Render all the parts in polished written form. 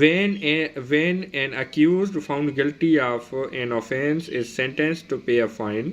When an accused found guilty of an offence is sentenced to pay a fine,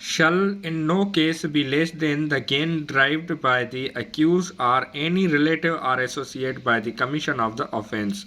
shall in no case be less than the gain derived by the accused or any relative or associate by the commission of the offence,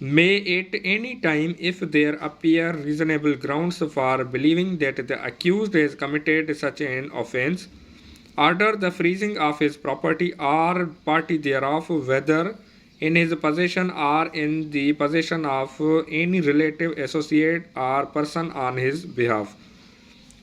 may at any time, if there appear reasonable grounds for believing that the accused has committed such an offence, order the freezing of his property or party thereof, whether in his possession or in the possession of any relative, associate or person on his behalf।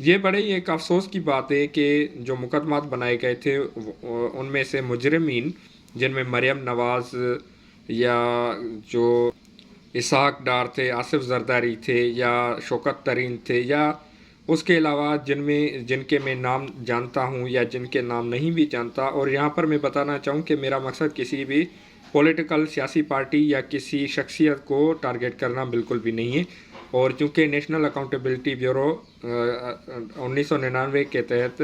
یہ بڑے ہی ایک افسوس کی بات ہے کہ جو مقدمات بنائے گئے تھے ان میں سے مجرمین جن میں مریم نواز یا جو اسحاق ڈار تھے، آصف زرداری تھے یا شوکت ترین تھے یا اس کے علاوہ جن کے میں نام جانتا ہوں یا جن کے نام نہیں بھی جانتا، اور یہاں پر میں بتانا چاہوں کہ میرا مقصد کسی بھی پولیٹیکل سیاسی پارٹی یا کسی شخصیت کو ٹارگٹ کرنا بالکل بھی نہیں ہے، اور چونکہ نیشنل اکاؤنٹیبلٹی بیورو 1999 کے تحت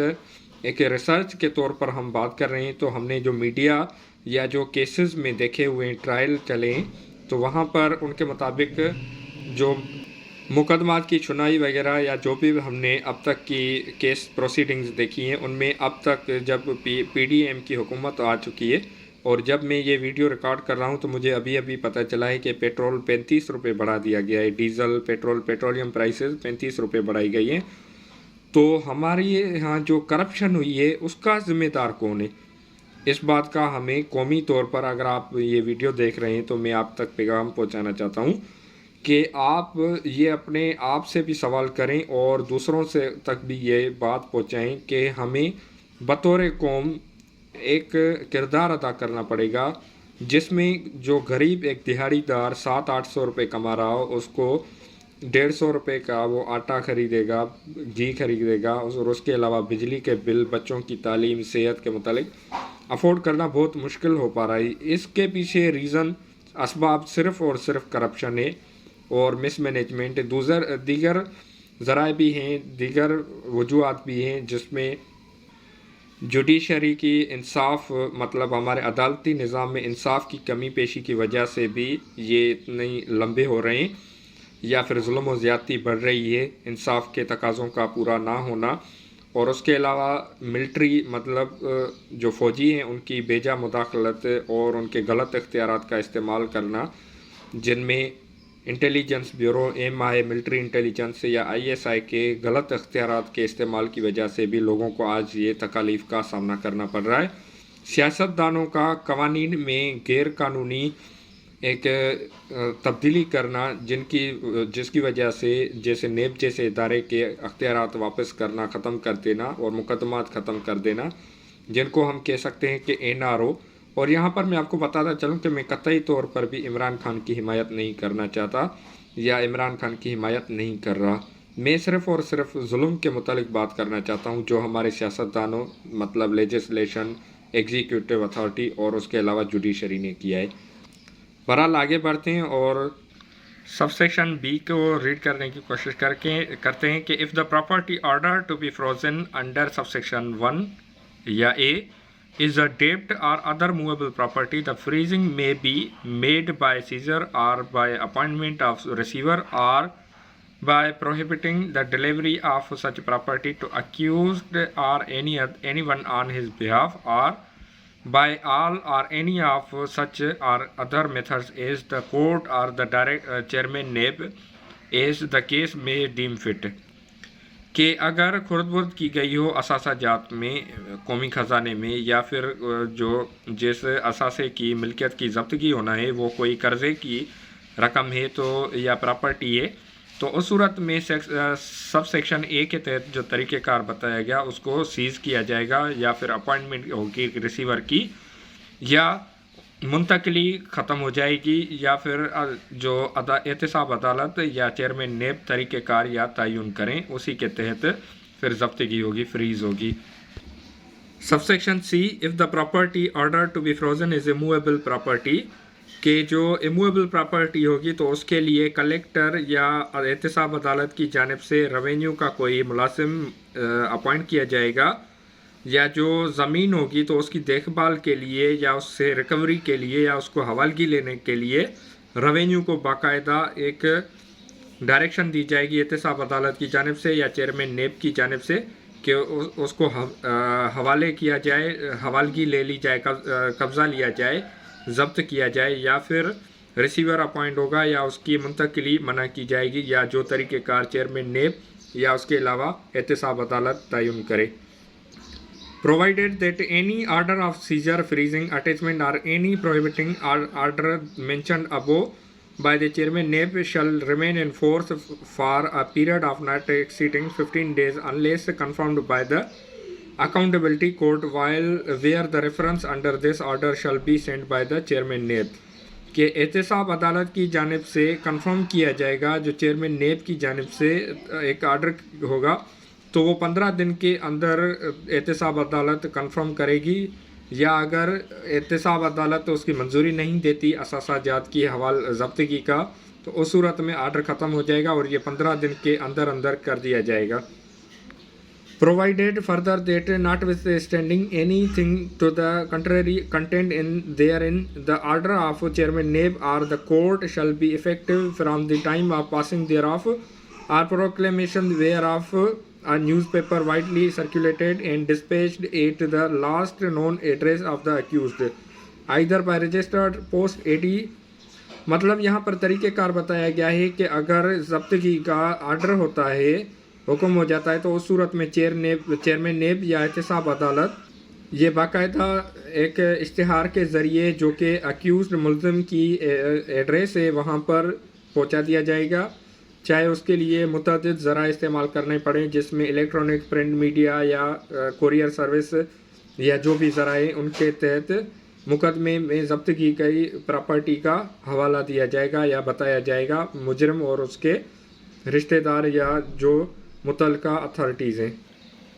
ایک ریسرچ کے طور پر ہم بات کر رہے ہیں، تو ہم نے جو میڈیا یا جو کیسز میں دیکھے ہوئے ہیں، ٹرائل چلے ہیں، تو وہاں پر ان کے مطابق جو مقدمات کی سنائی وغیرہ یا جو بھی ہم نے اب تک کی کیس پروسیڈنگز دیکھی ہیں، ان میں اب تک جب پی ڈی ایم کی حکومت آ چکی ہے، اور جب میں یہ ویڈیو ریکارڈ کر رہا ہوں تو مجھے ابھی پتہ چلا ہے کہ پیٹرول 35 روپے بڑھا دیا گیا ہے، ڈیزل پیٹرولیم پرائسز 35 روپے بڑھائی گئی ہیں۔ تو ہمارے یہاں جو کرپشن ہوئی ہے اس کا ذمہ دار کون ہے؟ اس بات کا ہمیں قومی طور پر، اگر آپ یہ ویڈیو دیکھ رہے ہیں تو میں آپ تک پیغام پہنچانا چاہتا ہوں کہ آپ یہ اپنے آپ سے بھی سوال کریں اور دوسروں سے تک بھی یہ بات پہنچائیں کہ ہمیں بطور قوم ایک کردار ادا کرنا پڑے گا، جس میں جو غریب ایک دہاڑی دار 700-800 روپے کما رہا ہو، اس کو 150 روپے کا وہ آٹا خریدے گا، گھی خریدے گا، اور اس کے علاوہ بجلی کے بل، بچوں کی تعلیم، صحت کے متعلق افورڈ کرنا بہت مشکل ہو پا رہا ہے۔ اس کے پیچھے اسباب صرف اور صرف کرپشن ہے اور مس مینجمنٹ، دیگر ذرائع بھی ہیں، دیگر وجوہات بھی ہیں، جس میں جوڈیشری کی انصاف، مطلب ہمارے عدالتی نظام میں انصاف کی کمی پیشی کی وجہ سے بھی یہ اتنے لمبے ہو رہے ہیں، یا پھر ظلم و زیادتی بڑھ رہی ہے، انصاف کے تقاضوں کا پورا نہ ہونا، اور اس کے علاوہ ملٹری، مطلب جو فوجی ہیں ان کی بیجا مداخلت اور ان کے غلط اختیارات کا استعمال کرنا، جن میں intelligence bureau, MI military intelligence یا ISI کے غلط اختیارات کے استعمال کی وجہ سے بھی لوگوں کو آج یہ تکالیف کا سامنا کرنا پڑ رہا ہے۔ سیاستدانوں کا قوانین میں غیر قانونی ایک تبدیلی کرنا، جس کی وجہ سے جیسے نیب جیسے ادارے کے اختیارات واپس کرنا، ختم کر دینا اور مقدمات ختم کر دینا، جن کو ہم کہہ سکتے ہیں کہ NRO۔ اور یہاں پر میں آپ کو بتاتا چلوں کہ میں قطعی طور پر بھی عمران خان کی حمایت نہیں کرنا چاہتا یا عمران خان کی حمایت نہیں کر رہا، میں صرف اور صرف ظلم کے متعلق بات کرنا چاہتا ہوں جو ہمارے سیاستدانوں، مطلب لیجسلیشن، ایگزیکیوٹیو اتھارٹی اور اس کے علاوہ جوڈیشری نے کیا ہے۔ بہرحال آگے بڑھتے ہیں اور سب سیکشن بی کو ریڈ کرنے کی کوشش کرتے ہیں کہ if the property order to be frozen under subsection 1 یا A is a debt or other movable property, the freezing may be made by seizure or by appointment of receiver or by prohibiting the delivery of such property to accused or anyone on his behalf, or by all or any of such or other methods as the court or the direct chairman NAB as the case may deem fit۔ کہ اگر خرد برد کی گئی ہو اثاثہ جات میں، قومی خزانے میں، یا پھر جو جس اثاثے کی ملکیت کی ضبطگی ہونا ہے وہ کوئی قرضے کی رقم ہے تو یا پراپرٹی ہے، تو اس صورت میں سب سیکشن A کے تحت جو طریقہ کار بتایا گیا اس کو سیز کیا جائے گا، یا پھر اپوائنٹمنٹ ہوگی ریسیور کی، یا منتقلی ختم ہو جائے گی، یا پھر جو احتساب عدالت یا چیئرمین نیب طریقہ کار یا تعین کریں اسی کے تحت پھر ضبطگی ہوگی، فریز ہوگی۔ Sub section C if the property order to be frozen is a movable property، کہ جو اموویبل پراپرٹی ہوگی تو اس کے لیے کلیکٹر یا احتساب عدالت کی جانب سے ریونیو کا کوئی ملازم اپوائنٹ کیا جائے گا، یا جو زمین ہوگی تو اس کی دیکھ بھال کے لیے یا اس سے ریکوری کے لیے یا اس کو حوالگی لینے کے لیے ریونیو کو باقاعدہ ایک ڈائریکشن دی جائے گی احتساب عدالت کی جانب سے یا چیئرمین نیب کی جانب سے کہ اس کو حوالے کیا جائے، حوالگی لے لی جائے، قبضہ لیا جائے، ضبط کیا جائے، یا پھر ریسیور اپوائنٹ ہوگا یا اس کی منتقلی منع کی جائے گی، یا جو طریقہ کار چیئرمین نیب یا اس کے علاوہ احتساب عدالت تعین کرے۔ Provided that any order of seizure, freezing, attachment or any prohibiting order mentioned above by the chairman NAB shall remain in force for a period of not exceeding 15 days unless confirmed by the accountability court, while where the reference under this order shall be sent by the chairman NAB. کہ احتساب عدالت کی جانب سے confirm کیا جائے گا، جو chairman NAB کی جانب سے ایک آرڈر ہوگا تو وہ 15 دن کے اندر احتساب عدالت کنفرم کرے گی، یا اگر احتساب عدالت اس کی منظوری نہیں دیتی اثاثہ جات کی حوالہ ضبطگی کا تو اس صورت میں آرڈر ختم ہو جائے گا اور یہ 15 دن کے اندر کر دیا جائے گا. Provided further that notwithstanding anything to the contrary contained in therein, the order of Chairman NAB or the court shall be effective from the time of passing thereof, or proclamation whereof a newspaper widely circulated and dispatched at the last known address of the accused, either by registered post AD. مطلب یہاں پر طریقہ کار بتایا گیا ہے کہ اگر ضبطگی کا order ہوتا ہے، حکم ہو جاتا ہے، تو اس صورت میں چیئرمین نیب یا احتساب عدالت یہ باقاعدہ ایک اشتہار کے ذریعے جو کہ اکیوزڈ ملزم کی ایڈریس ہے وہاں پر پہنچا دیا جائے گا، چاہے اس کے لیے متعدد ذرائع استعمال کرنے پڑیں، جس میں الیکٹرانک پرنٹ میڈیا یا کوریئر سروس یا جو بھی ذرائع ان کے تحت مقدمے میں ضبطگی کی پراپرٹی کا حوالہ دیا جائے گا یا بتایا جائے گا مجرم اور اس کے رشتہ دار یا جو متعلقہ اتھارٹیز ہیں.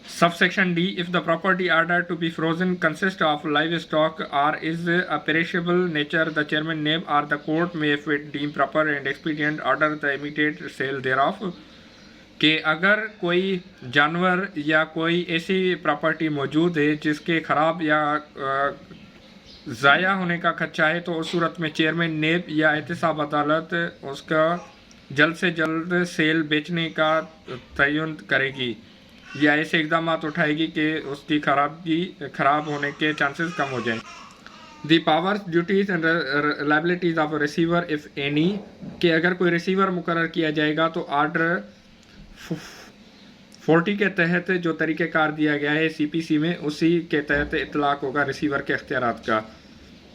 Subsection D. If the property ordered to be frozen consists of livestock or is a perishable nature, the chairman NAB or the court may, if it deem proper and expedient, order the immediate sale thereof. کہ اگر کوئی جانور یا کوئی ایسی property موجود ہے جس کے خراب یا ضائع ہونے کا خدشہ ہے تو اس صورت میں چیئرمین نیب یا احتساب عدالت اس کا جلد سے جلد سیل بیچنے کا تعین کرے گی یا ایسے اقدامات اٹھائے گی کہ اس کی خراب ہونے کے چانسز کم ہو جائیں. The powers duties and liabilities of receiver if any, کہ اگر کوئی ریسیور مقرر کیا جائے گا تو آرڈر 40 کے تحت جو طریقہ کار دیا گیا ہے CPC میں اسی کے تحت اطلاق ہوگا ریسیور کے اختیارات کا.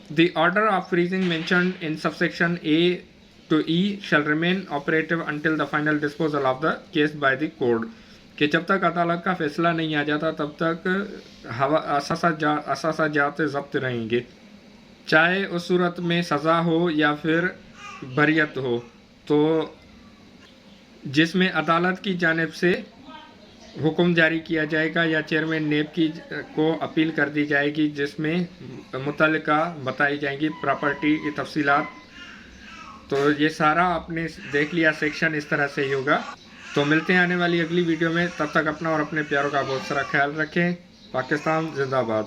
The order of freezing mentioned in subsection A to E shall remain operative until the final disposal of the case by the court. کہ جب تک عدالت کا فیصلہ نہیں آ جاتا تب تک اثاثہ جات ضبط رہیں گے، چاہے اس صورت میں سزا ہو یا پھر بریت ہو، تو جس میں عدالت کی جانب سے حکم جاری کیا جائے گا یا چیئرمین نیب کو اپیل کر دی جائے گی جس میں متعلقہ بتائی جائیں گی پراپرٹی کی تفصیلات. تو یہ سارا آپ نے دیکھ لیا سیکشن اس طرح سے ہی ہوگا. تو ملتے ہیں آنے والی اگلی ویڈیو میں، تب تک اپنا اور اپنے پیاروں کا بہت سارا خیال رکھیں. پاکستان زندہ باد.